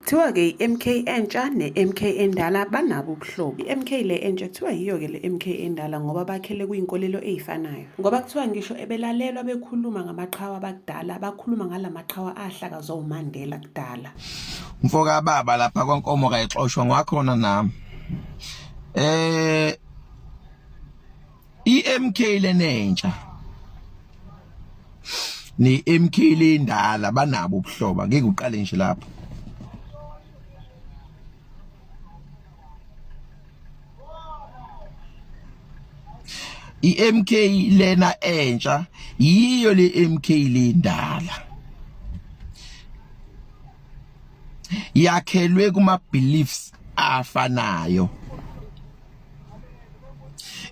Kuthiwa ke i-MK entsha ne-MK endala banabo ubuhlobo. I-MK le entsha kuthiwa yiyo-ke le MK endala ngoba bakhele kuyinkolelo ey'fanayo. Ngoba kuthiwa ngisho ebelalelwa bekhuluma ngamaqhawe abakudala, bakhuluma ngala maqhawe ahlakazwa uMandela kudala. Mfoka baba lapha kwaNkomo kayixoshwa ngakhona nami. I-MK lenentsha ne-MK lendala banabo ubuhlobo. Ngeke uqale nje lapho. I-MK lena entsha yiyo le MK lendala. Yakhelwe kuma beliefs afanayo.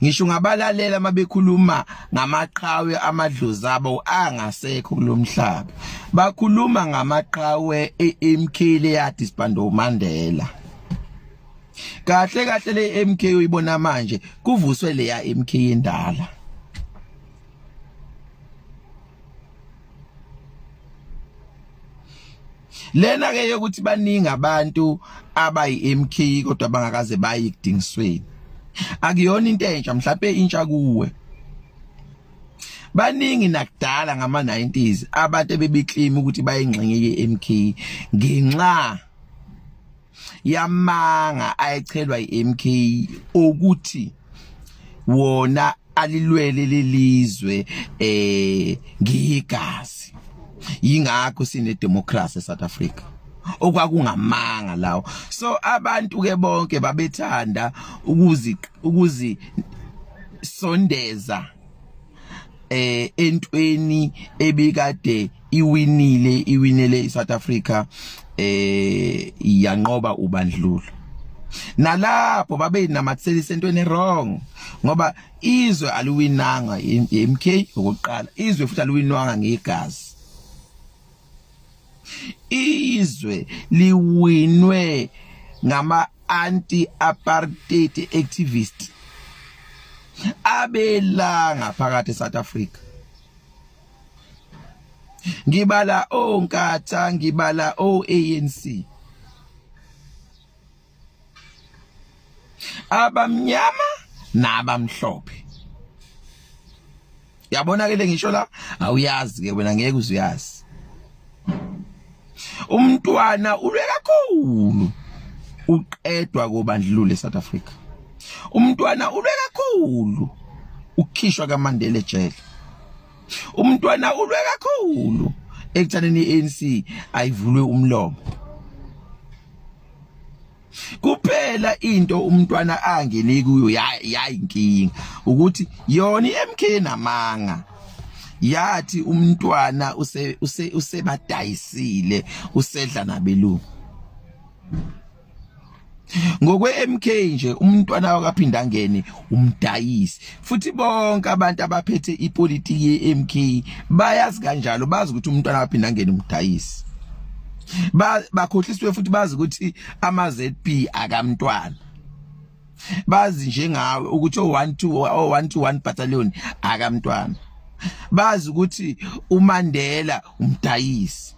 Ngisho ngabalalela mabekhuluma ngamaqhawe amadlozi abo angasekho kulomhlaba. Bakhuluma ngamaqhawe eMK leyadisbando Mandela. Kahle kahle le MK uyibona manje kuvuswe leya MK endala. Lena ke yokuthi baningi abantu abayi MK kodwa bangakaze bayi kudingisweni. Akuyona into entsha mhlawumbe intsha kuwe. Baningi nakudala ngama 90s abantu bebeclaim ukuthi bayingxenye ye-MK ngenxa yamanga ayechelwa i-MK ukuthi wona alilwele lelizwe ngegazi. Yingakho sine democracy eSouth Africa. Okwakungamanga lawo. So abantu ke bonke babethanda ukuzi sondeza entweni ebikade iwinile iSouth Africa yanqoba ubandlulo. Nalapho babe namathelisa entweni wrong ngoba izwe aluwinanga MK okokuqala, izwe futhi aluwinwanga ngegazi. Izwe liwinwe ngama anti-apartheid activists abelanga phakathi eSouth Africa. Ngibala oNkatha, ngibala ANC. Abamnyama nabamhlophe. Yabona ke ngisho la awuyazi ke wena ngeke uzuyazi. Umntwana ulwe kakhulu uqedwa kobandlululo eSouth Africa. Umntwana ulwe kakhulu ukhishwa kaMandela ejele. Umntwana ulwe kakhulu ekuthaneni iANC ayivulwe umlomo. Kuphela into umntwana angene kuyo yayinkinga ukuthi yona iMK namanga yathi umntwana usebadayisile usedla nabelungu. Ngokwe MK nje umntwana wakaphinda ngene umdayisi. Futhi bonke abantu abaphethe ipolitiki yeMK bayazi kanjalo, bazi ukuthi umntwana wakaphinda ngene umdayisi. Bakhohliswe futhi bazi ukuthi ama ZP akamntwana. Bazi njengawe ukuthi o121 battalion akamntwana. Bazi ukuthi uMandela umdayisi.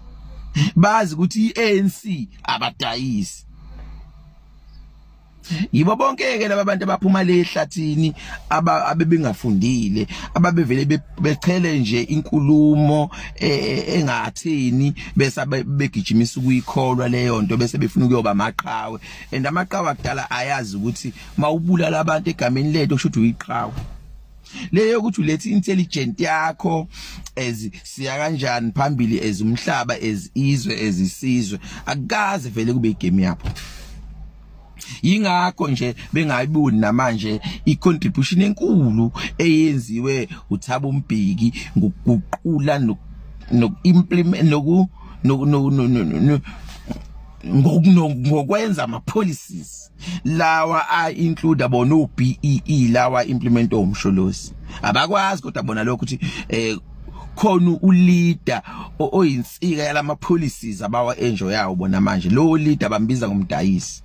Bazi ukuthi iANC abadayisi. Yibo bonke ke laba bantu abaphuma le ehlathini abebengafundile, ababevele bechele nje inkulumo engathini bese begijimisa ukuyikholwa leyo nto bese befuna ukuyoba amaqhawe. And amaqhawe akudala ayazi ukuthi mawubulala abantu egameni lethu kusho ukuthi uyiqhawe. Leyo ukuthi ulethe intelligent yakho siya kanjani phambili ezumhlaba ezizwe ezisizwe akukaze vele kube igame yapho. Yingakho nje bengayiboni namanje icontribution enkulu eyenziwe uThabo Mbeki ngokuqula nokuimplement ngokwenza ama policies lawa include abono BEE lawa implement omsholosi. Abakwazi kodwa bona lokho ukuthi khona uleader oyinsika yalama policies abawa enjoy yawo bona manje lo leader bambiza ngomdayisi.